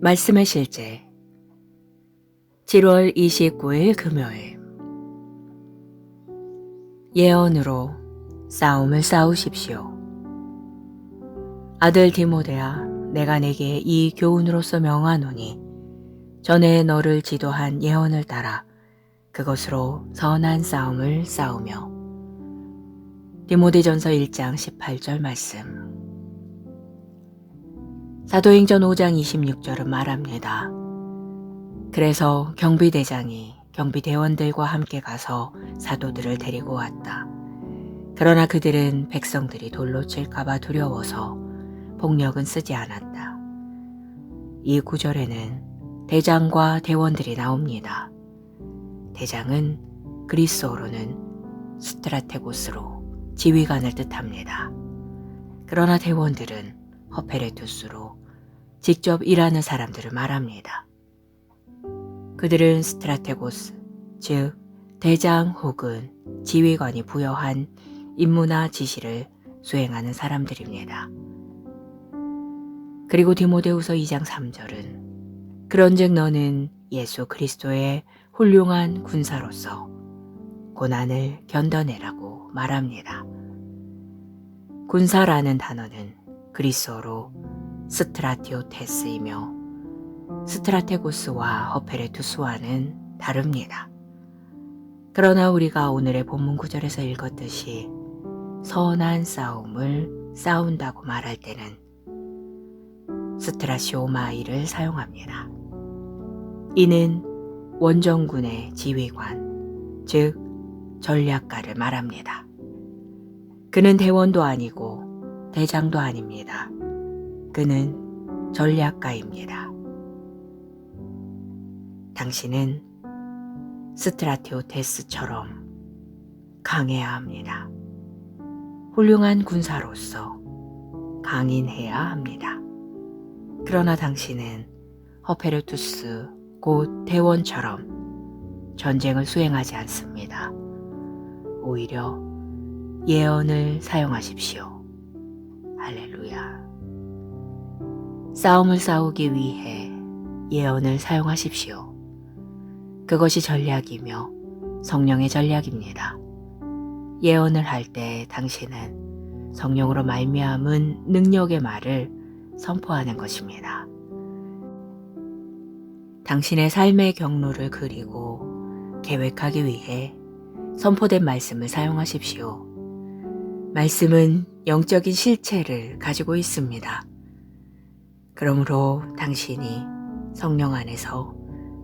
말씀의 실제 7월 29일 금요일 예언으로 싸움을 싸우십시오. 아들 디모데야, 내가 내게 이 교훈으로서 명하노니 전에 너를 지도한 예언을 따라 그것으로 선한 싸움을 싸우며. 디모데전서 1장 18절 말씀. 사도행전 5장 26절은 말합니다. 그래서 경비대장이 경비대원들과 함께 가서 사도들을 데리고 왔다. 그러나 그들은 백성들이 돌로 칠까봐 두려워서 폭력은 쓰지 않았다. 이 구절에는 대장과 대원들이 나옵니다. 대장은 그리스어로는 스트라테고스로 지휘관을 뜻합니다. 그러나 대원들은 허페레투스로 직접 일하는 사람들을 말합니다. 그들은 스트라테고스, 즉 대장 혹은 지휘관이 부여한 임무나 지시를 수행하는 사람들입니다. 그리고 디모데후서 2장 3절은 그런즉 너는 예수 그리스도의 훌륭한 군사로서 고난을 견뎌내라고 말합니다. 군사라는 단어는 그리스어로 스트라티오테스이며 스트라테고스와 허페레투스와는 다릅니다. 그러나 우리가 오늘의 본문 구절에서 읽었듯이 선한 싸움을 싸운다고 말할 때는 스트라시오마이를 사용합니다. 이는 원정군의 지휘관, 즉 전략가를 말합니다. 그는 대원도 아니고 대장도 아닙니다. 그는 전략가입니다. 당신은 스트라티오테스처럼 강해야 합니다. 훌륭한 군사로서 강인해야 합니다. 그러나 당신은 허페르투스 곧 대원처럼 전쟁을 수행하지 않습니다. 오히려 예언을 사용하십시오. 할렐루야. 싸움을 싸우기 위해 예언을 사용하십시오. 그것이 전략이며 성령의 전략입니다. 예언을 할 때 당신은 성령으로 말미암은 능력의 말을 선포하는 것입니다. 당신의 삶의 경로를 그리고 계획하기 위해 선포된 말씀을 사용하십시오. 말씀은 영적인 실체를 가지고 있습니다. 그러므로 당신이 성령 안에서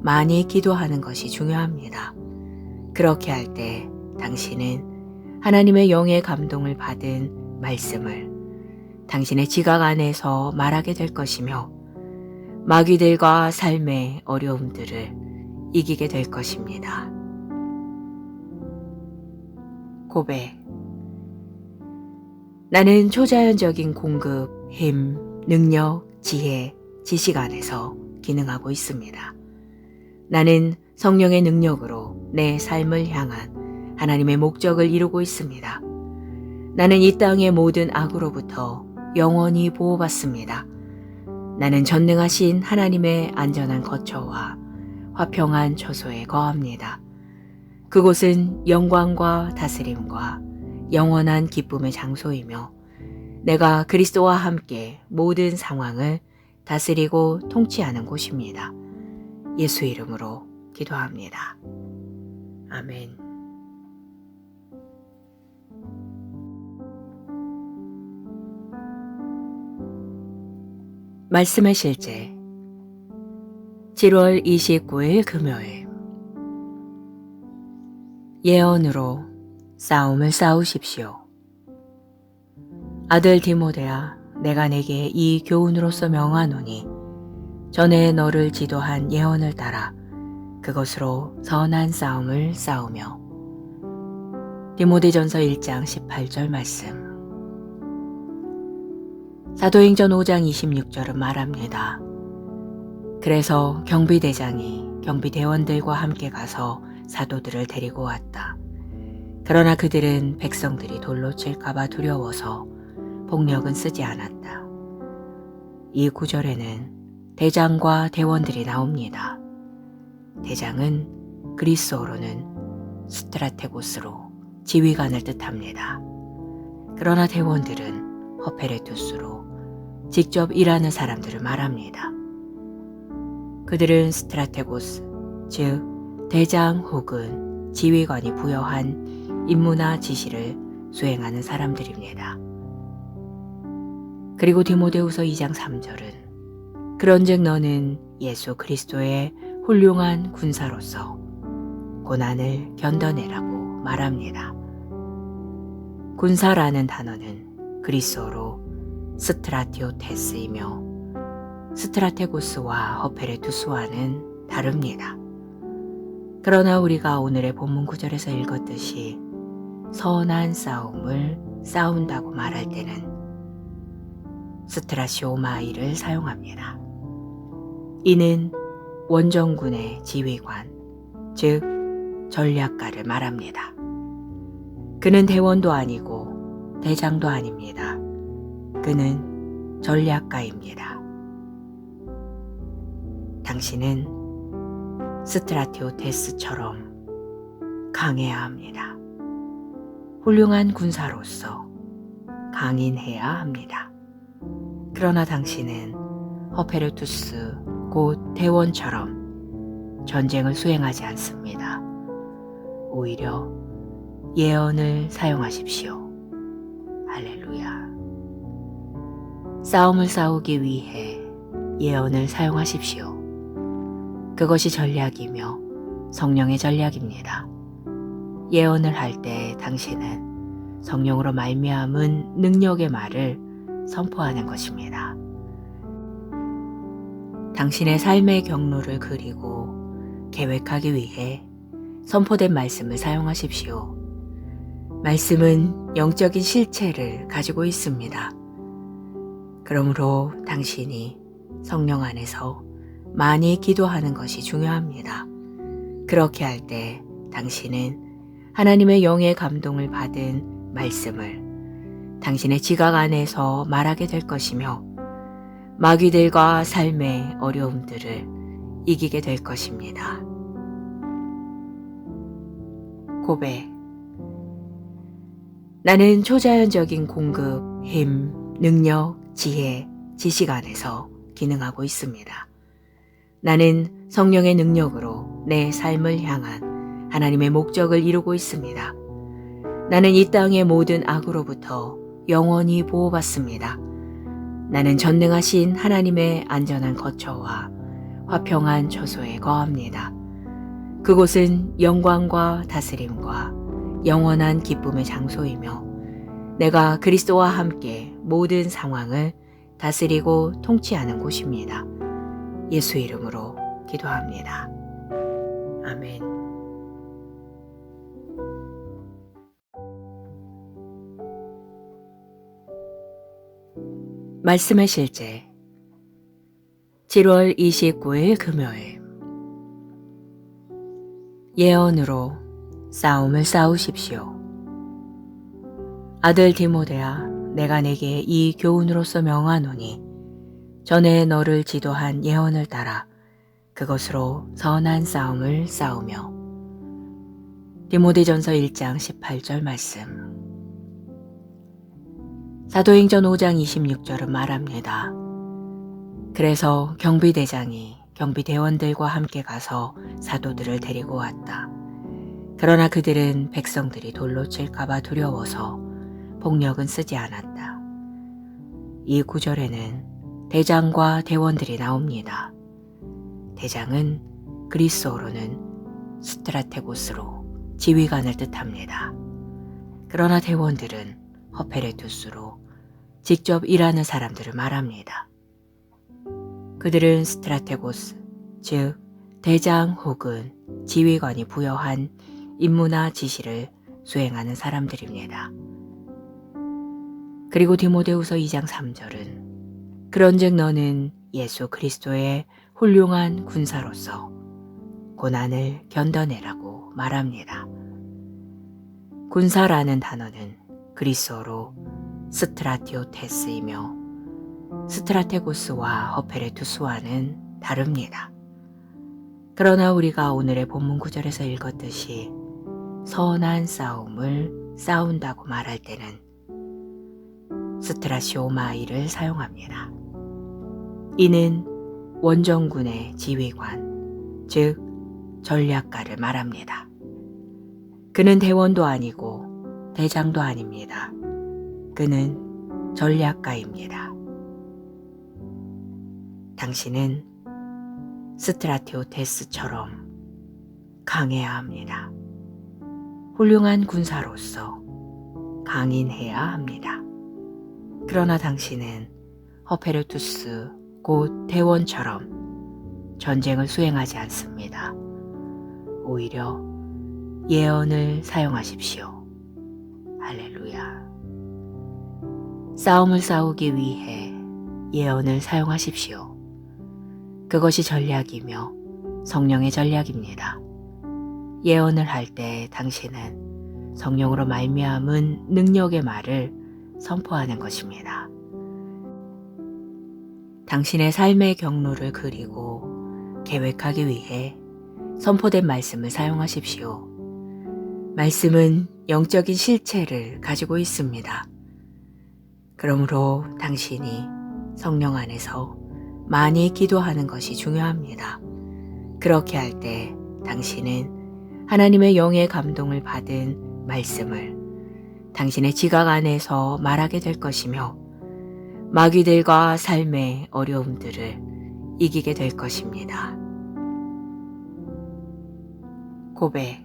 많이 기도하는 것이 중요합니다. 그렇게 할 때 당신은 하나님의 영의 감동을 받은 말씀을 당신의 지각 안에서 말하게 될 것이며 마귀들과 삶의 어려움들을 이기게 될 것입니다. 고백. 나는 초자연적인 공급, 힘, 능력, 지혜, 지식 안에서 기능하고 있습니다. 나는 성령의 능력으로 내 삶을 향한 하나님의 목적을 이루고 있습니다. 나는 이 땅의 모든 악으로부터 영원히 보호받습니다. 나는 전능하신 하나님의 안전한 거처와 화평한 처소에 거합니다. 그곳은 영광과 다스림과 영원한 기쁨의 장소이며 내가 그리스도와 함께 모든 상황을 다스리고 통치하는 곳입니다. 예수 이름으로 기도합니다. 아멘. 말씀의 실제 7월 29일 금요일 예언으로 싸움을 싸우십시오. 아들 디모데야, 내가 내게 이 교훈으로서 명하노니 전에 너를 지도한 예언을 따라 그것으로 선한 싸움을 싸우며. 디모데전서 1장 18절 말씀. 사도행전 5장 26절은 말합니다. 그래서 경비대장이 경비대원들과 함께 가서 사도들을 데리고 왔다. 그러나 그들은 백성들이 돌로 칠까봐 두려워서 폭력은 쓰지 않았다. 이 구절에는 대장과 대원들이 나옵니다. 대장은 그리스어로는 스트라테고스로 지휘관을 뜻합니다. 그러나 대원들은 허페레투스로 직접 일하는 사람들을 말합니다. 그들은 스트라테고스, 즉 대장 혹은 지휘관이 부여한 임무나 지시를 수행하는 사람들입니다. 그리고 디모데후서 2장 3절은 그런즉 너는 예수 그리스도의 훌륭한 군사로서 고난을 견뎌내라고 말합니다. 군사라는 단어는 그리스어로 스트라티오테스이며 스트라테고스와 허페레투스와는 다릅니다. 그러나 우리가 오늘의 본문 구절에서 읽었듯이 선한 싸움을 싸운다고 말할 때는 스트라시오마이를 사용합니다. 이는 원정군의 지휘관, 즉 전략가를 말합니다. 그는 대원도 아니고 대장도 아닙니다. 그는 전략가입니다. 당신은 스트라티오테스처럼 강해야 합니다. 훌륭한 군사로서 강인해야 합니다. 그러나 당신은 허페르투스 곧 대원처럼 전쟁을 수행하지 않습니다. 오히려 예언을 사용하십시오. 할렐루야. 싸움을 싸우기 위해 예언을 사용하십시오. 그것이 전략이며 성령의 전략입니다. 예언을 할 때 당신은 성령으로 말미암은 능력의 말을 선포하는 것입니다. 당신의 삶의 경로를 그리고 계획하기 위해 선포된 말씀을 사용하십시오. 말씀은 영적인 실체를 가지고 있습니다. 그러므로 당신이 성령 안에서 많이 기도하는 것이 중요합니다. 그렇게 할 때 당신은 하나님의 영의 감동을 받은 말씀을 당신의 지각 안에서 말하게 될 것이며 마귀들과 삶의 어려움들을 이기게 될 것입니다. 고백. 나는 초자연적인 공급, 힘, 능력, 지혜, 지식 안에서 기능하고 있습니다. 나는 성령의 능력으로 내 삶을 향한 하나님의 목적을 이루고 있습니다. 나는 이 땅의 모든 악으로부터 영원히 보호받습니다. 나는 전능하신 하나님의 안전한 거처와 화평한 처소에 거합니다. 그곳은 영광과 다스림과 영원한 기쁨의 장소이며 내가 그리스도와 함께 모든 상황을 다스리고 통치하는 곳입니다. 예수 이름으로 기도합니다. 아멘. 말씀의 실제 7월 29일 금요일 예언으로 싸움을 싸우십시오. 아들 디모데야, 내가 내게 이 교훈으로서 명하노니 전에 너를 지도한 예언을 따라 그것으로 선한 싸움을 싸우며. 디모데전서 1장 18절 말씀. 사도행전 5장 26절은 말합니다. 그래서 경비대장이 경비대원들과 함께 가서 사도들을 데리고 왔다. 그러나 그들은 백성들이 돌로 칠까봐 두려워서 폭력은 쓰지 않았다. 이 구절에는 대장과 대원들이 나옵니다. 대장은 그리스어로는 스트라테고스로 지휘관을 뜻합니다. 그러나 대원들은 허페레투스로 직접 일하는 사람들을 말합니다. 그들은 스트라테고스, 즉 대장 혹은 지휘관이 부여한 임무나 지시를 수행하는 사람들입니다. 그리고 디모데후서 2장 3절은 그런즉 너는 예수 그리스도의 훌륭한 군사로서 고난을 견뎌내라고 말합니다. 군사라는 단어는 그리스어로 스트라티오테스이며 스트라테고스와 허페레투스와는 다릅니다. 그러나 우리가 오늘의 본문 구절에서 읽었듯이 선한 싸움을 싸운다고 말할 때는 스트라시오마이를 사용합니다. 이는 원정군의 지휘관, 즉 전략가를 말합니다. 그는 대원도 아니고 대장도 아닙니다. 그는 전략가입니다. 당신은 스트라티오테스처럼 강해야 합니다. 훌륭한 군사로서 강인해야 합니다. 그러나 당신은 허페르투스 곧 대원처럼 전쟁을 수행하지 않습니다. 오히려 예언을 사용하십시오. 할렐루야. 싸움을 싸우기 위해 예언을 사용하십시오. 그것이 전략이며 성령의 전략입니다. 예언을 할 때 당신은 성령으로 말미암은 능력의 말을 선포하는 것입니다. 당신의 삶의 경로를 그리고 계획하기 위해 선포된 말씀을 사용하십시오. 말씀은 영적인 실체를 가지고 있습니다. 그러므로 당신이 성령 안에서 많이 기도하는 것이 중요합니다. 그렇게 할 때 당신은 하나님의 영의 감동을 받은 말씀을 당신의 지각 안에서 말하게 될 것이며 마귀들과 삶의 어려움들을 이기게 될 것입니다. 고백.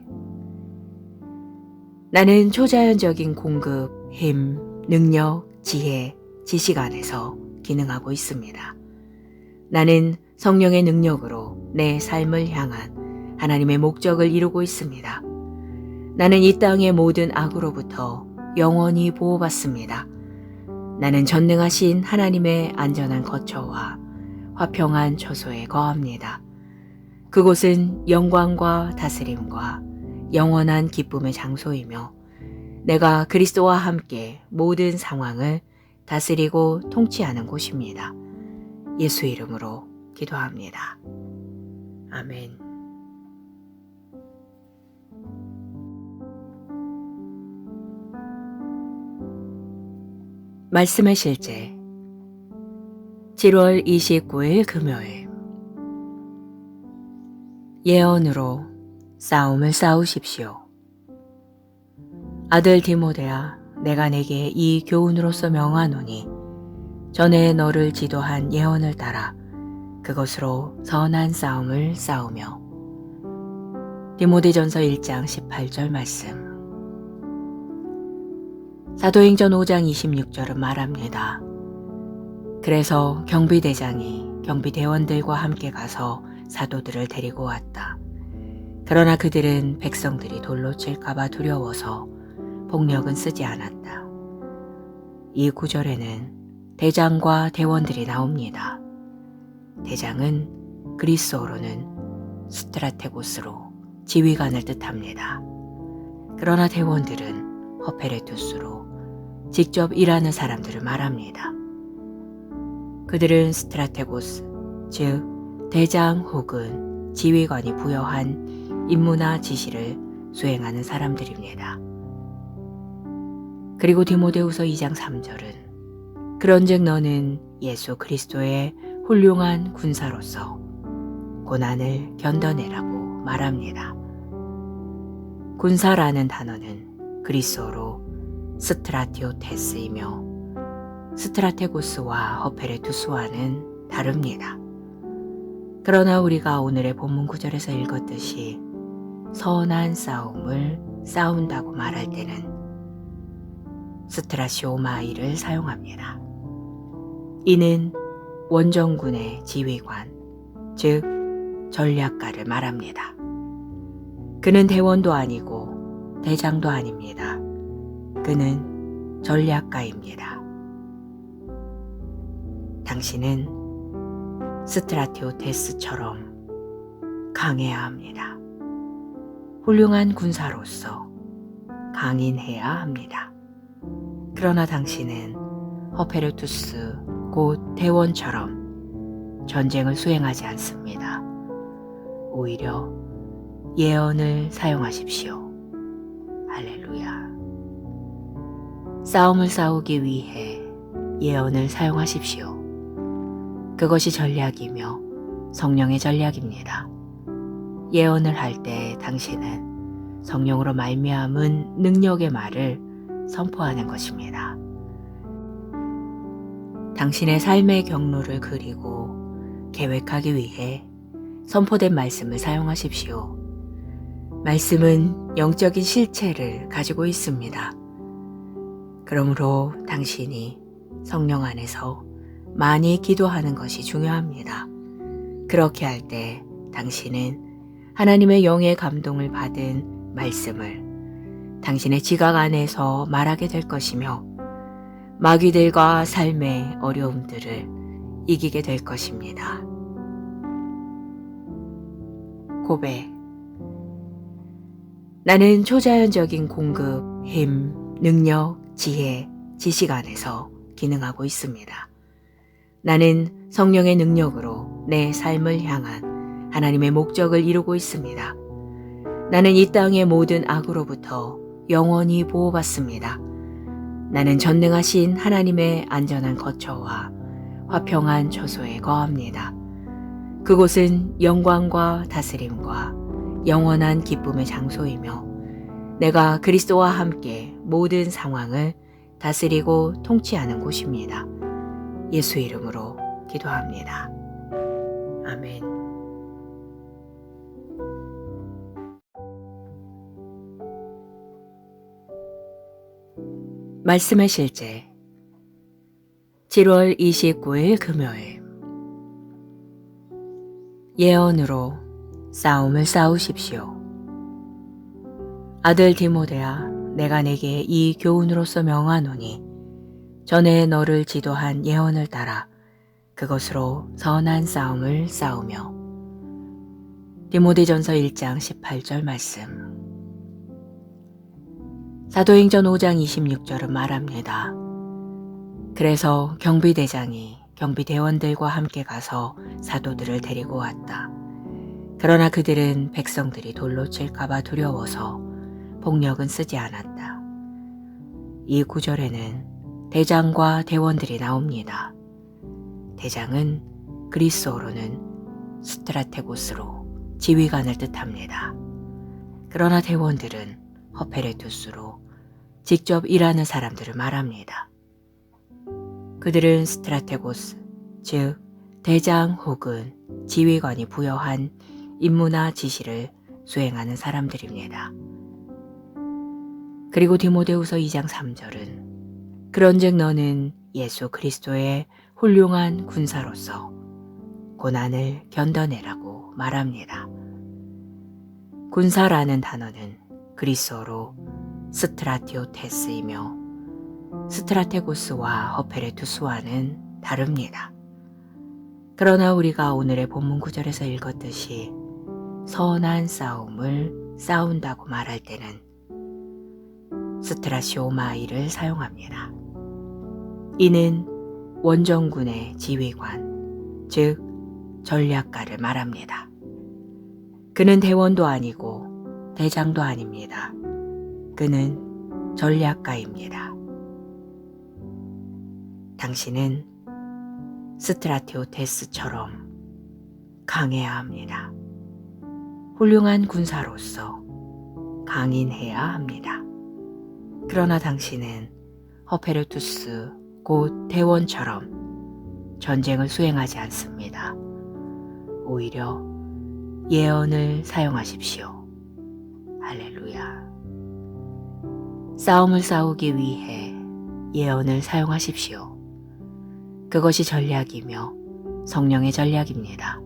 나는 초자연적인 공급, 힘, 능력, 지혜, 지식 안에서 기능하고 있습니다. 나는 성령의 능력으로 내 삶을 향한 하나님의 목적을 이루고 있습니다. 나는 이 땅의 모든 악으로부터 영원히 보호받습니다. 나는 전능하신 하나님의 안전한 거처와 화평한 처소에 거합니다. 그곳은 영광과 다스림과 영원한 기쁨의 장소이며 내가 그리스도와 함께 모든 상황을 다스리고 통치하는 곳입니다. 예수 이름으로 기도합니다. 아멘. 말씀의 실제 7월 29일 금요일 예언으로 싸움을 싸우십시오. 아들 디모데야, 내가 내게 이 교훈으로서 명하노니 전에 너를 지도한 예언을 따라 그것으로 선한 싸움을 싸우며. 디모데전서 1장 18절 말씀. 사도행전 5장 26절은 말합니다. 그래서 경비대장이 경비대원들과 함께 가서 사도들을 데리고 왔다. 그러나 그들은 백성들이 돌로 칠까봐 두려워서 폭력은 쓰지 않았다. 이 구절에는 대장과 대원들이 나옵니다. 대장은 그리스어로는 스트라테고스로 지휘관을 뜻합니다. 그러나 대원들은 허페레투스로 직접 일하는 사람들을 말합니다. 그들은 스트라테고스, 즉 대장 혹은 지휘관이 부여한 임무나 지시를 수행하는 사람들입니다. 그리고 디모데후서 2장 3절은 그런즉 너는 예수 그리스도의 훌륭한 군사로서 고난을 견뎌내라고 말합니다. 군사라는 단어는 그리스어로 스트라티오테스이며 스트라테고스와 허페레투스와는 다릅니다. 그러나 우리가 오늘의 본문 구절에서 읽었듯이 선한 싸움을 싸운다고 말할 때는 스트라시오마이를 사용합니다. 이는 원정군의 지휘관, 즉 전략가를 말합니다. 그는 대원도 아니고 대장도 아닙니다. 그는 전략가입니다. 당신은 스트라티오테스처럼 강해야 합니다. 훌륭한 군사로서 강인해야 합니다. 그러나 당신은 허페르투스 곧 대원처럼 전쟁을 수행하지 않습니다. 오히려 예언을 사용하십시오. 할렐루야. 싸움을 싸우기 위해 예언을 사용하십시오. 그것이 전략이며 성령의 전략입니다. 예언을 할 때 당신은 성령으로 말미암은 능력의 말을 선포하는 것입니다. 당신의 삶의 경로를 그리고 계획하기 위해 선포된 말씀을 사용하십시오. 말씀은 영적인 실체를 가지고 있습니다. 그러므로 당신이 성령 안에서 많이 기도하는 것이 중요합니다. 그렇게 할 때 당신은 하나님의 영의 감동을 받은 말씀을 당신의 지각 안에서 말하게 될 것이며 마귀들과 삶의 어려움들을 이기게 될 것입니다. 고백. 나는 초자연적인 공급, 힘, 능력, 지혜, 지식 안에서 기능하고 있습니다. 나는 성령의 능력으로 내 삶을 향한 하나님의 목적을 이루고 있습니다. 나는 이 땅의 모든 악으로부터 영원히 보호받습니다. 나는 전능하신 하나님의 안전한 거처와 화평한 처소에 거합니다. 그곳은 영광과 다스림과 영원한 기쁨의 장소이며 내가 그리스도와 함께 모든 상황을 다스리고 통치하는 곳입니다. 예수 이름으로 기도합니다. 아멘. 말씀의 실제 7월 29일 금요일 예언으로 싸움을 싸우십시오. 아들 디모데야, 내가 내게 이 교훈으로서 명하노니 전에 너를 지도한 예언을 따라 그것으로 선한 싸움을 싸우며. 디모데전서 1장 18절 말씀. 사도행전 5장 26절은 말합니다. 그래서 경비대장이 경비대원들과 함께 가서 사도들을 데리고 왔다. 그러나 그들은 백성들이 돌로 칠까봐 두려워서 폭력은 쓰지 않았다. 이 구절에는 대장과 대원들이 나옵니다. 대장은 그리스어로는 스트라테고스로 지휘관을 뜻합니다. 그러나 대원들은 허페레투스로 직접 일하는 사람들을 말합니다. 그들은 스트라테고스, 즉 대장 혹은 지휘관이 부여한 임무나 지시를 수행하는 사람들입니다. 그리고 디모데후서 2장 3절은 그런즉 너는 예수 그리스도의 훌륭한 군사로서 고난을 견뎌내라고 말합니다. 군사라는 단어는 그리스어로 스트라티오테스이며 스트라테고스와 허페레투스와는 다릅니다. 그러나 우리가 오늘의 본문 구절에서 읽었듯이 선한 싸움을 싸운다고 말할 때는 스트라시오마이를 사용합니다. 이는 원정군의 지휘관, 즉 전략가를 말합니다. 그는 대원도 아니고 대장도 아닙니다. 그는 전략가입니다. 당신은 스트라티오테스처럼 강해야 합니다. 훌륭한 군사로서 강인해야 합니다. 그러나 당신은 허페르투스 곧 대원처럼 전쟁을 수행하지 않습니다. 오히려 예언을 사용하십시오. 할렐루야. 싸움을 싸우기 위해 예언을 사용하십시오. 그것이 전략이며 성령의 전략입니다.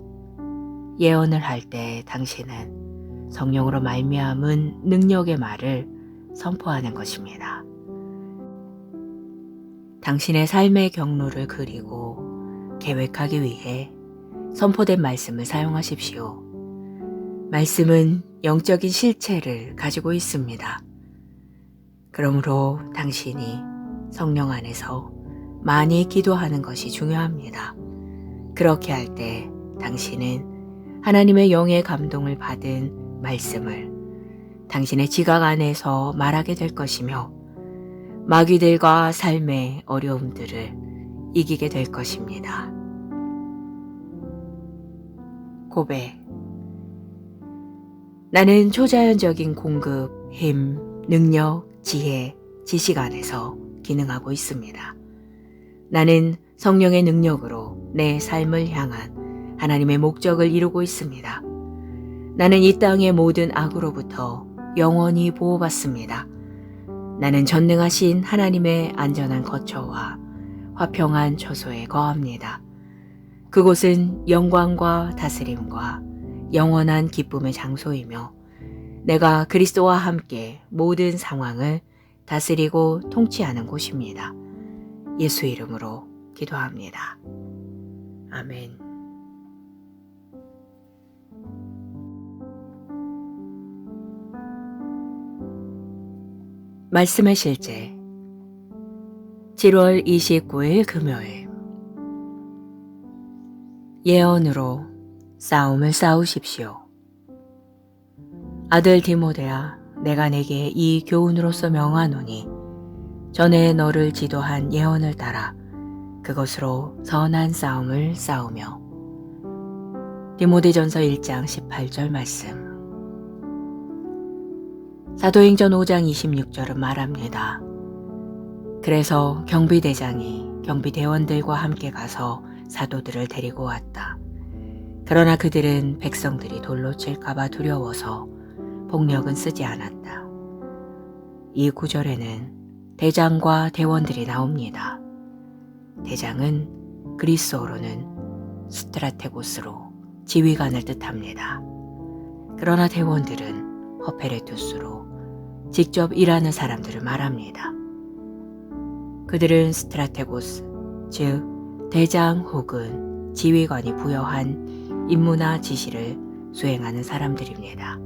예언을 할 때 당신은 성령으로 말미암은 능력의 말을 선포하는 것입니다. 당신의 삶의 경로를 그리고 계획하기 위해 선포된 말씀을 사용하십시오. 말씀은 영적인 실체를 가지고 있습니다. 그러므로 당신이 성령 안에서 많이 기도하는 것이 중요합니다. 그렇게 할 때 당신은 하나님의 영의 감동을 받은 말씀을 당신의 지각 안에서 말하게 될 것이며 마귀들과 삶의 어려움들을 이기게 될 것입니다. 고백. 나는 초자연적인 공급, 힘, 능력, 지혜, 지식 안에서 기능하고 있습니다. 나는 성령의 능력으로 내 삶을 향한 하나님의 목적을 이루고 있습니다. 나는 이 땅의 모든 악으로부터 영원히 보호받습니다. 나는 전능하신 하나님의 안전한 거처와 화평한 처소에 거합니다. 그곳은 영광과 다스림과 영원한 기쁨의 장소이며 내가 그리스도와 함께 모든 상황을 다스리고 통치하는 곳입니다. 예수 이름으로 기도합니다. 아멘. 말씀의 실제 7월 29일 금요일 예언으로 싸움을 싸우십시오. 아들 디모데야, 내가 내게 이 교훈으로서 명하노니 전에 너를 지도한 예언을 따라 그것으로 선한 싸움을 싸우며. 디모데전서 1장 18절 말씀. 사도행전 5장 26절은 말합니다. 그래서 경비대장이 경비대원들과 함께 가서 사도들을 데리고 왔다. 그러나 그들은 백성들이 돌로 칠까봐 두려워서 폭력은 쓰지 않았다. 이 구절에는 대장과 대원들이 나옵니다. 대장은 그리스어로는 스트라테고스로 지휘관을 뜻합니다. 그러나 대원들은 허페레투스로 직접 일하는 사람들을 말합니다. 그들은 스트라테고스, 즉 대장 혹은 지휘관이 부여한 임무나 지시를 수행하는 사람들입니다.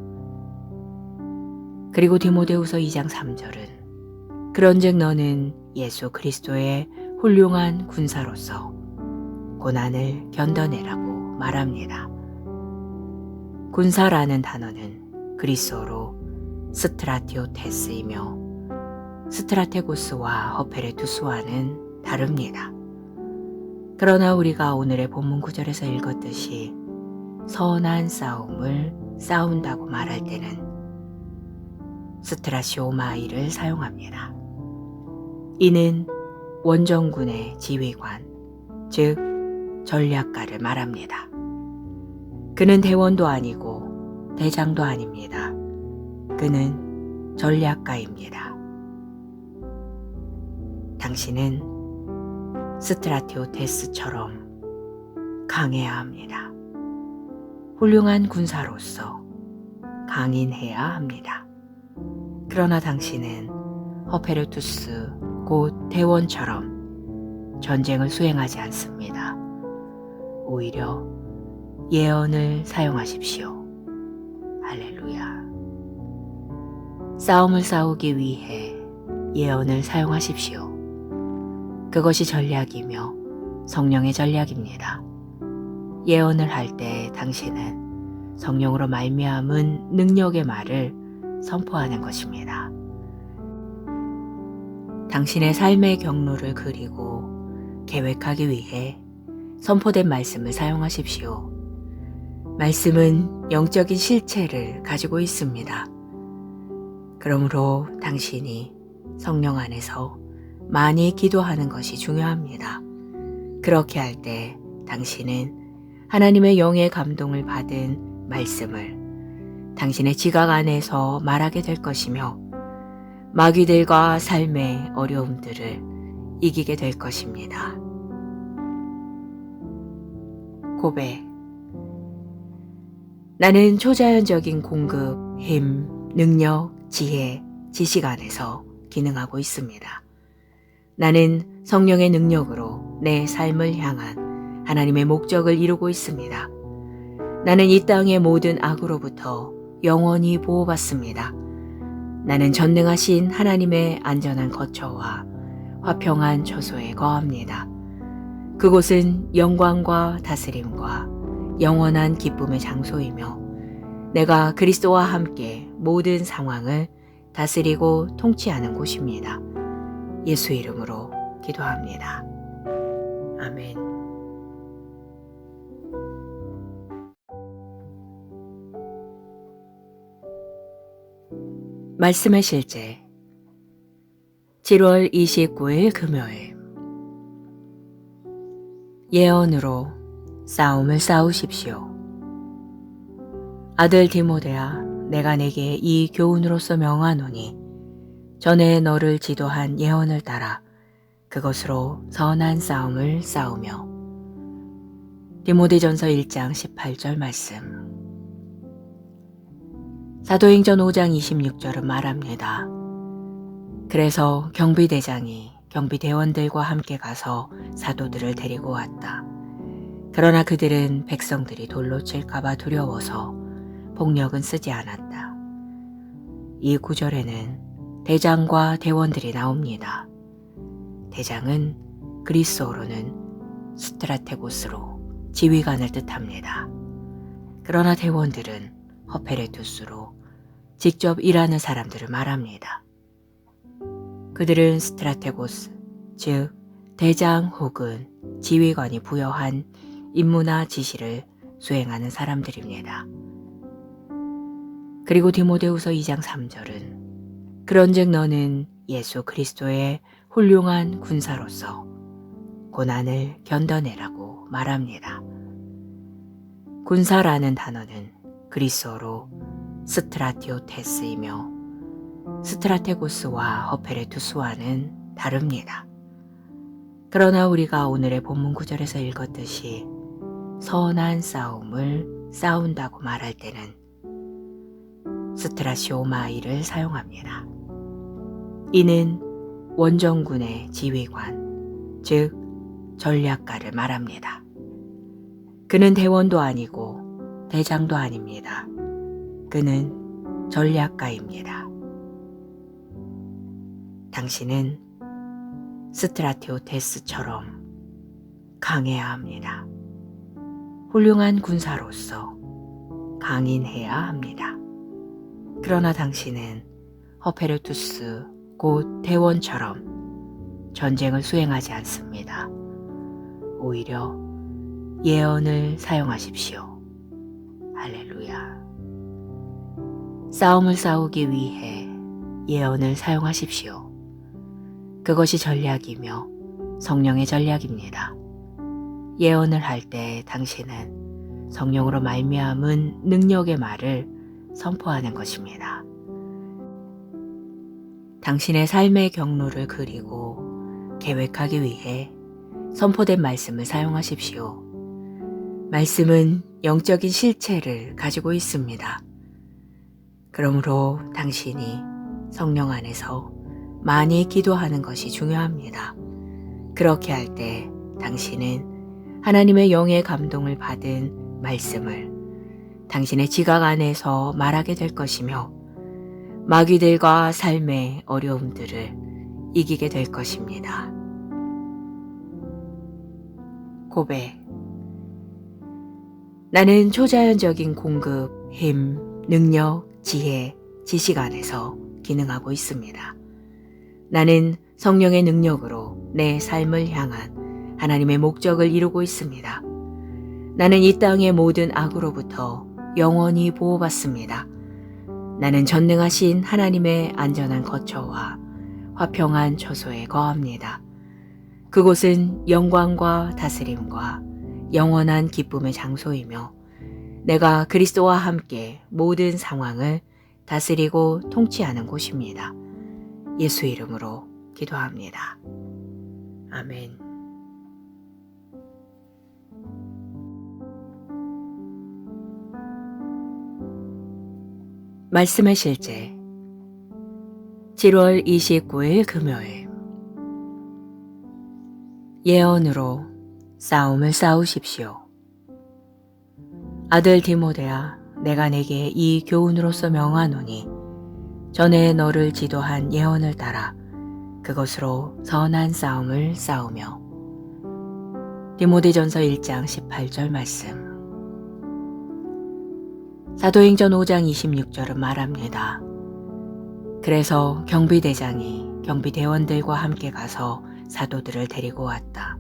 그리고 디모데후서 2장 3절은 그런즉 너는 예수 그리스도의 훌륭한 군사로서 고난을 견뎌내라고 말합니다. 군사라는 단어는 그리스어로 스트라티오테스이며 스트라테고스와 허페레투스와는 다릅니다. 그러나 우리가 오늘의 본문 구절에서 읽었듯이 선한 싸움을 싸운다고 말할 때는 스트라시오마이를 사용합니다. 이는 원정군의 지휘관, 즉 전략가를 말합니다. 그는 대원도 아니고 대장도 아닙니다. 그는 전략가입니다. 당신은 스트라티오테스처럼 강해야 합니다. 훌륭한 군사로서 강인해야 합니다. 그러나 당신은 허페르투스 곧 대원처럼 전쟁을 수행하지 않습니다. 오히려 예언을 사용하십시오. 할렐루야. 싸움을 싸우기 위해 예언을 사용하십시오. 그것이 전략이며 성령의 전략입니다. 예언을 할 때 당신은 성령으로 말미암은 능력의 말을 선포하는 것입니다. 당신의 삶의 경로를 그리고 계획하기 위해 선포된 말씀을 사용하십시오. 말씀은 영적인 실체를 가지고 있습니다. 그러므로 당신이 성령 안에서 많이 기도하는 것이 중요합니다. 그렇게 할 때 당신은 하나님의 영의 감동을 받은 말씀을 당신의 지각 안에서 말하게 될 것이며 마귀들과 삶의 어려움들을 이기게 될 것입니다. 고백. 나는 초자연적인 공급, 힘, 능력, 지혜, 지식 안에서 기능하고 있습니다. 나는 성령의 능력으로 내 삶을 향한 하나님의 목적을 이루고 있습니다. 나는 이 땅의 모든 악으로부터 영원히 보호받습니다. 나는 전능하신 하나님의 안전한 거처와 화평한 처소에 거합니다. 그곳은 영광과 다스림과 영원한 기쁨의 장소이며 내가 그리스도와 함께 모든 상황을 다스리고 통치하는 곳입니다. 예수 이름으로 기도합니다. 아멘. 말씀의 실제 7월 29일 금요일 예언으로 싸움을 싸우십시오. 아들 디모데야, 내가 내게 이 교훈으로서 명하노니 전에 너를 지도한 예언을 따라 그것으로 선한 싸움을 싸우며. 디모데전서 1장 18절 말씀. 사도행전 5장 26절은 말합니다. 그래서 경비대장이 경비대원들과 함께 가서 사도들을 데리고 왔다. 그러나 그들은 백성들이 돌로 칠까봐 두려워서 폭력은 쓰지 않았다. 이 구절에는 대장과 대원들이 나옵니다. 대장은 그리스어로는 스트라테고스로 지휘관을 뜻합니다. 그러나 대원들은 허페레투스로 직접 일하는 사람들을 말합니다. 그들은 스트라테고스, 즉 대장 혹은 지휘관이 부여한 임무나 지시를 수행하는 사람들입니다. 그리고 디모데후서 2장 3절은 그런즉 너는 예수 그리스도의 훌륭한 군사로서 고난을 견뎌내라고 말합니다. 군사라는 단어는 그리스어로 스트라티오테스이며 스트라테고스와 허페레투스와는 다릅니다. 그러나 우리가 오늘의 본문 구절에서 읽었듯이 선한 싸움을 싸운다고 말할 때는 스트라시오마이를 사용합니다. 이는 원정군의 지휘관, 즉 전략가를 말합니다. 그는 대원도 아니고 대장도 아닙니다. 그는 전략가입니다. 당신은 스트라티오테스처럼 강해야 합니다. 훌륭한 군사로서 강인해야 합니다. 그러나 당신은 허페르투스 곧 대원처럼 전쟁을 수행하지 않습니다. 오히려 예언을 사용하십시오. 할렐루야. 싸움을 싸우기 위해 예언을 사용하십시오. 그것이 전략이며 성령의 전략입니다. 예언을 할 때 당신은 성령으로 말미암은 능력의 말을 선포하는 것입니다. 당신의 삶의 경로를 그리고 계획하기 위해 선포된 말씀을 사용하십시오. 말씀은 영적인 실체를 가지고 있습니다. 그러므로 당신이 성령 안에서 많이 기도하는 것이 중요합니다. 그렇게 할 때 당신은 하나님의 영의 감동을 받은 말씀을 당신의 지각 안에서 말하게 될 것이며 마귀들과 삶의 어려움들을 이기게 될 것입니다. 고백. 나는 초자연적인 공급, 힘, 능력, 지혜, 지식 안에서 기능하고 있습니다. 나는 성령의 능력으로 내 삶을 향한 하나님의 목적을 이루고 있습니다. 나는 이 땅의 모든 악으로부터 영원히 보호받습니다. 나는 전능하신 하나님의 안전한 거처와 화평한 처소에 거합니다. 그곳은 영광과 다스림과 영원한 기쁨의 장소이며 내가 그리스도와 함께 모든 상황을 다스리고 통치하는 곳입니다. 예수 이름으로 기도합니다. 아멘. 말씀의 실제 7월 29일 금요일 예언으로 싸움을 싸우십시오. 아들 디모데야, 내가 내게 이 교훈으로서 명하노니 전에 너를 지도한 예언을 따라 그것으로 선한 싸움을 싸우며. 디모데전서 1장 18절 말씀. 사도행전 5장 26절은 말합니다. 그래서 경비대장이 경비대원들과 함께 가서 사도들을 데리고 왔다.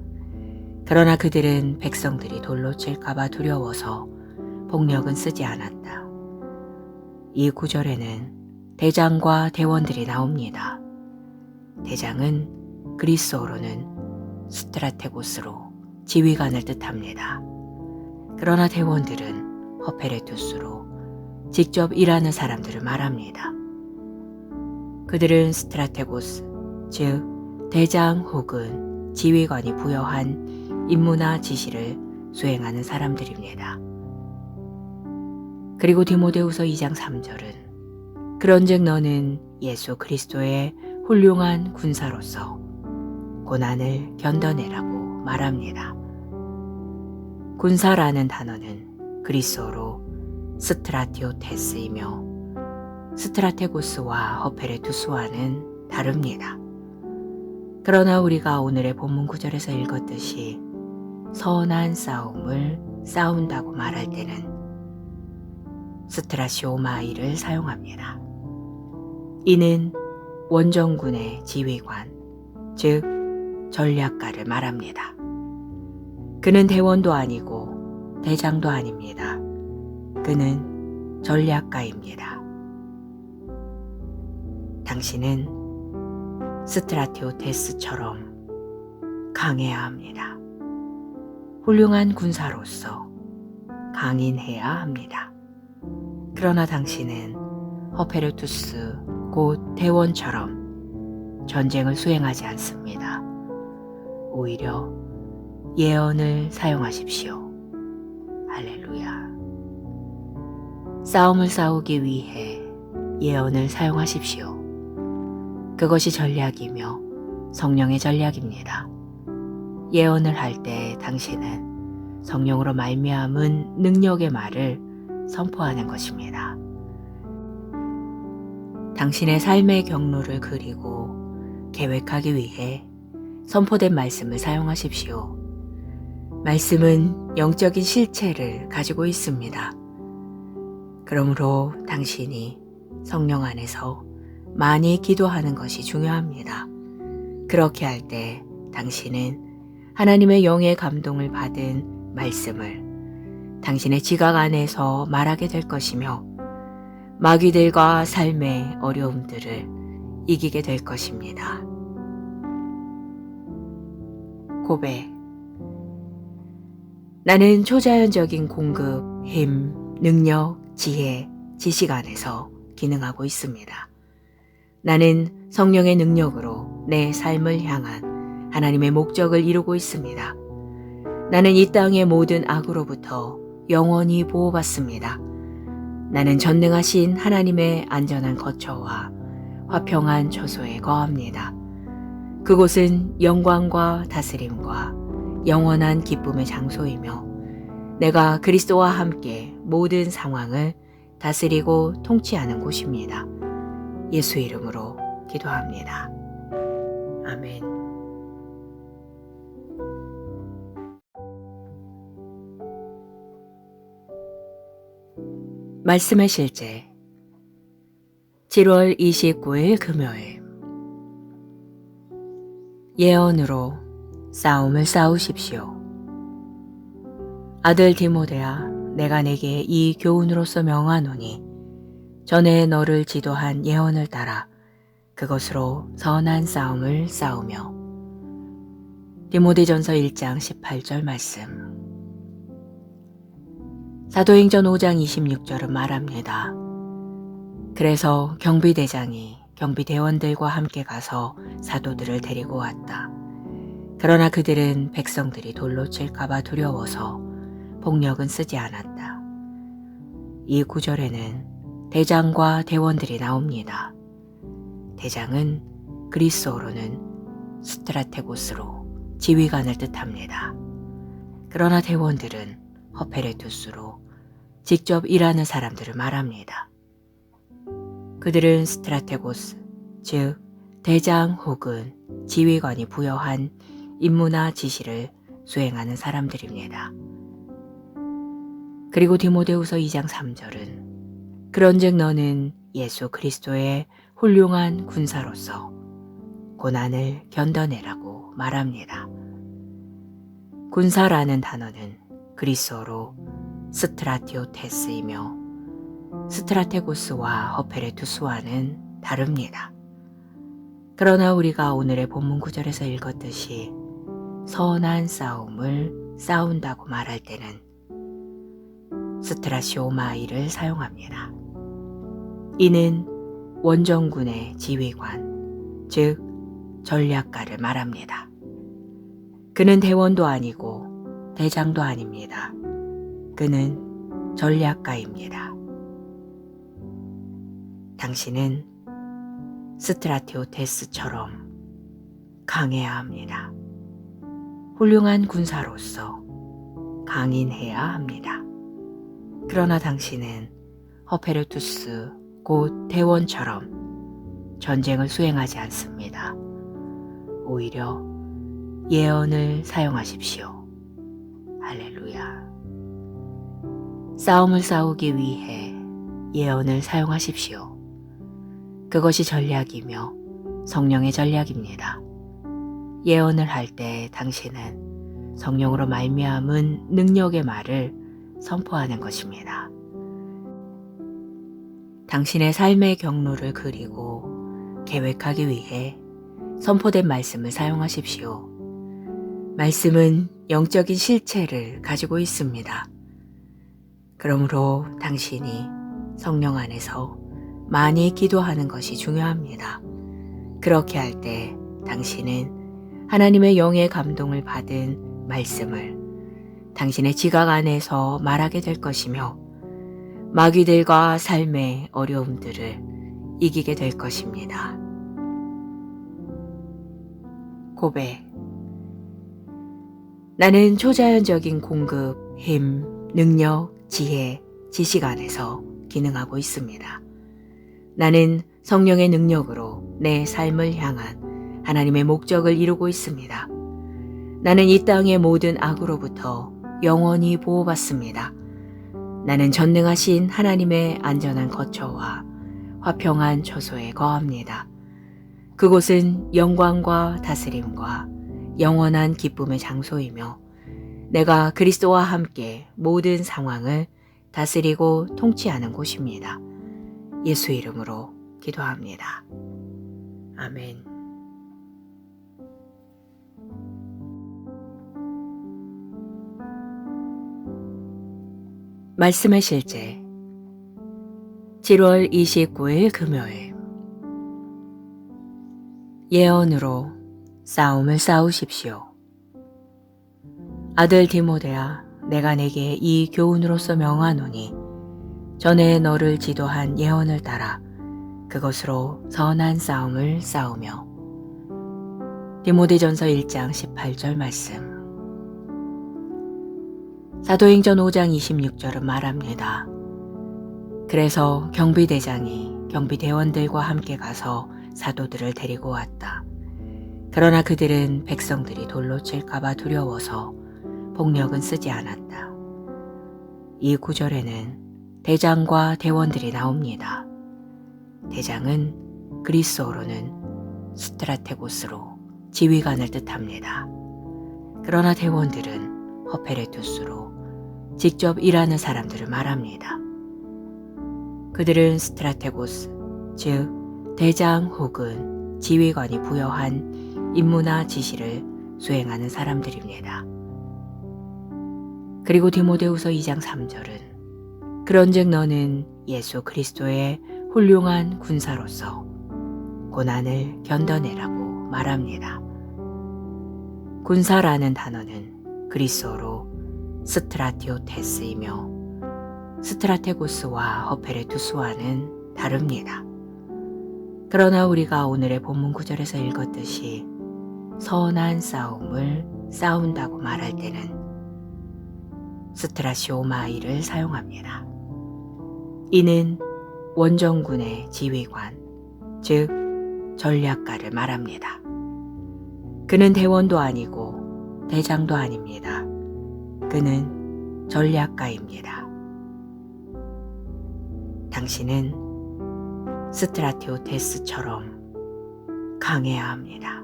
그러나 그들은 백성들이 돌로 칠까봐 두려워서 폭력은 쓰지 않았다. 이 구절에는 대장과 대원들이 나옵니다. 대장은 그리스어로는 스트라테고스로 지휘관을 뜻합니다. 그러나 대원들은 허페레투스로 직접 일하는 사람들을 말합니다. 그들은 스트라테고스, 즉 대장 혹은 지휘관이 부여한 임무나 지시를 수행하는 사람들입니다. 그리고 디모데후서 2장 3절은 그런즉 너는 예수 그리스도의 훌륭한 군사로서 고난을 견뎌내라고 말합니다. 군사라는 단어는 그리스어로 스트라티오테스이며 스트라테고스와 허페레투스와는 다릅니다. 그러나 우리가 오늘의 본문 구절에서 읽었듯이 선한 싸움을 싸운다고 말할 때는 스트라시오마이를 사용합니다. 이는 원정군의 지휘관, 즉 전략가를 말합니다. 그는 대원도 아니고 대장도 아닙니다. 그는 전략가입니다. 당신은 스트라티오테스처럼 강해야 합니다. 훌륭한 군사로서 강인해야 합니다. 그러나 당신은 허페르투스 곧 대원처럼 전쟁을 수행하지 않습니다. 오히려 예언을 사용하십시오. 할렐루야. 싸움을 싸우기 위해 예언을 사용하십시오. 그것이 전략이며 성령의 전략입니다. 예언을 할 때 당신은 성령으로 말미암은 능력의 말을 선포하는 것입니다. 당신의 삶의 경로를 그리고 계획하기 위해 선포된 말씀을 사용하십시오. 말씀은 영적인 실체를 가지고 있습니다. 그러므로 당신이 성령 안에서 많이 기도하는 것이 중요합니다. 그렇게 할 때 당신은 하나님의 영의 감동을 받은 말씀을 당신의 지각 안에서 말하게 될 것이며 마귀들과 삶의 어려움들을 이기게 될 것입니다. 고백. 나는 초자연적인 공급, 힘, 능력, 지혜, 지식 안에서 기능하고 있습니다. 나는 성령의 능력으로 내 삶을 향한 하나님의 목적을 이루고 있습니다. 나는 이 땅의 모든 악으로부터 영원히 보호받습니다. 나는 전능하신 하나님의 안전한 거처와 화평한 처소에 거합니다. 그곳은 영광과 다스림과 영원한 기쁨의 장소이며 내가 그리스도와 함께 모든 상황을 다스리고 통치하는 곳입니다. 예수 이름으로 기도합니다. 아멘. 말씀의 실제 7월 29일 금요일 예언으로 싸움을 싸우십시오. 아들 디모데야, 내가 내게 이 교훈으로서 명하노니 전에 너를 지도한 예언을 따라 그것으로 선한 싸움을 싸우며. 디모데전서 1장 18절 말씀. 사도행전 5장 26절은 말합니다. 그래서 경비대장이 경비대원들과 함께 가서 사도들을 데리고 왔다. 그러나 그들은 백성들이 돌로 칠까봐 두려워서 폭력은 쓰지 않았다. 이 구절에는 대장과 대원들이 나옵니다. 대장은 그리스어로는 스트라테고스로 지휘관을 뜻합니다. 그러나 대원들은 허페레투스로 직접 일하는 사람들을 말합니다. 그들은 스트라테고스, 즉 대장 혹은 지휘관이 부여한 임무나 지시를 수행하는 사람들입니다. 그리고 디모데후서 2장 3절은 그런즉 너는 예수 그리스도의 훌륭한 군사로서 고난을 견뎌내라고 말합니다. 군사라는 단어는 그리스어로 스트라티오테스이며 스트라테고스와 허페레투스와는 다릅니다. 그러나 우리가 오늘의 본문 구절에서 읽었듯이 선한 싸움을 싸운다고 말할 때는 스트라시오마이를 사용합니다. 이는 원정군의 지휘관, 즉 전략가를 말합니다. 그는 대원도 아니고 대장도 아닙니다. 그는 전략가입니다. 당신은 스트라티오테스처럼 강해야 합니다. 훌륭한 군사로서 강인해야 합니다. 그러나 당신은 허페르투스 곧 대원처럼 전쟁을 수행하지 않습니다. 오히려 예언을 사용하십시오. 할렐루야. 싸움을 싸우기 위해 예언을 사용하십시오. 그것이 전략이며 성령의 전략입니다. 예언을 할 때 당신은 성령으로 말미암은 능력의 말을 선포하는 것입니다. 당신의 삶의 경로를 그리고 계획하기 위해 선포된 말씀을 사용하십시오. 말씀은 영적인 실체를 가지고 있습니다. 그러므로 당신이 성령 안에서 많이 기도하는 것이 중요합니다. 그렇게 할 때 당신은 하나님의 영의 감동을 받은 말씀을 당신의 지각 안에서 말하게 될 것이며 마귀들과 삶의 어려움들을 이기게 될 것입니다. 고백. 나는 초자연적인 공급, 힘, 능력, 지혜, 지식 안에서 기능하고 있습니다. 나는 성령의 능력으로 내 삶을 향한 하나님의 목적을 이루고 있습니다. 나는 이 땅의 모든 악으로부터 영원히 보호받습니다. 나는 전능하신 하나님의 안전한 거처와 화평한 처소에 거합니다. 그곳은 영광과 다스림과 영원한 기쁨의 장소이며 내가 그리스도와 함께 모든 상황을 다스리고 통치하는 곳입니다. 예수 이름으로 기도합니다. 아멘. 말씀의 실제 7월 29일 금요일 예언으로 싸움을 싸우십시오. 아들 디모데야, 내가 내게 이 교훈으로서 명하노니 전에 너를 지도한 예언을 따라 그것으로 선한 싸움을 싸우며. 디모데전서 1장 18절 말씀. 사도행전 5장 26절은 말합니다. 그래서 경비대장이 경비대원들과 함께 가서 사도들을 데리고 왔다. 그러나 그들은 백성들이 돌로 칠까봐 두려워서 폭력은 쓰지 않았다. 이 구절에는 대장과 대원들이 나옵니다. 대장은 그리스어로는 스트라테고스로 지휘관을 뜻합니다. 그러나 대원들은 허페레투스로 직접 일하는 사람들을 말합니다. 그들은 스트라테고스, 즉 대장 혹은 지휘관이 부여한 임무나 지시를 수행하는 사람들입니다. 그리고 디모데후서 2장 3절은 그런즉 너는 예수 그리스도의 훌륭한 군사로서 고난을 견뎌내라고 말합니다. 군사라는 단어는 그리스어로 스트라티오테스이며 스트라테고스와 허페레투스와는 다릅니다. 그러나 우리가 오늘의 본문 구절에서 읽었듯이 선한 싸움을 싸운다고 말할 때는 스트라시오마이를 사용합니다. 이는 원정군의 지휘관, 즉 전략가를 말합니다. 그는 대원도 아니고 대장도 아닙니다. 그는 전략가입니다. 당신은 스트라티오테스처럼 강해야 합니다.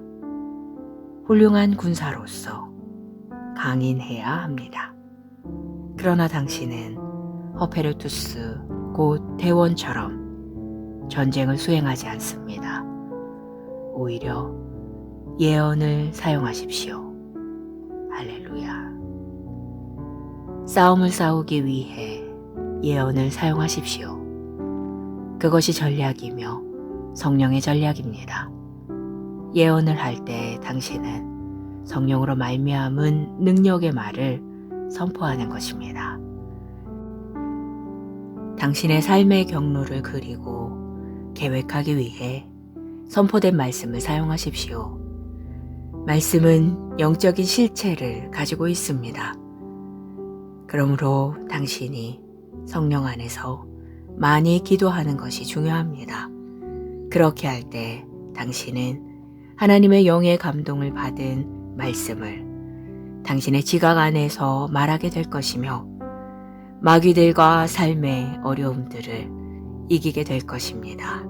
훌륭한 군사로서 강인해야 합니다. 그러나 당신은 허페르투스 곧 대원처럼 전쟁을 수행하지 않습니다. 오히려 예언을 사용하십시오. 할렐루야. 싸움을 싸우기 위해 예언을 사용하십시오. 그것이 전략이며 성령의 전략입니다. 예언을 할 때 당신은 성령으로 말미암은 능력의 말을 선포하는 것입니다. 당신의 삶의 경로를 그리고 계획하기 위해 선포된 말씀을 사용하십시오. 말씀은 영적인 실체를 가지고 있습니다. 그러므로 당신이 성령 안에서 많이 기도하는 것이 중요합니다. 그렇게 할 때 당신은 하나님의 영의 감동을 받은 말씀을 당신의 지각 안에서 말하게 될 것이며 마귀들과 삶의 어려움들을 이기게 될 것입니다.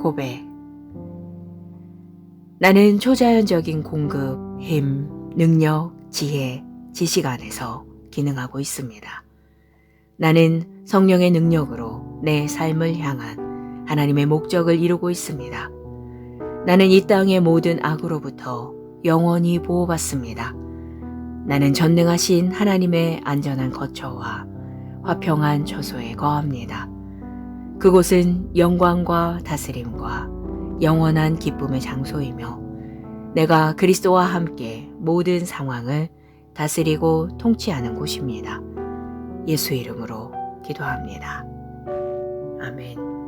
고백. 나는 초자연적인 공급, 힘, 능력, 지혜, 지식 안에서 기능하고 있습니다. 나는 성령의 능력으로 내 삶을 향한 하나님의 목적을 이루고 있습니다. 나는 이 땅의 모든 악으로부터 영원히 보호받습니다. 나는 전능하신 하나님의 안전한 거처와 화평한 처소에 거합니다. 그곳은 영광과 다스림과 영원한 기쁨의 장소이며 내가 그리스도와 함께 모든 상황을 다스리고 통치하는 곳입니다. 예수 이름으로 기도합니다. 아멘.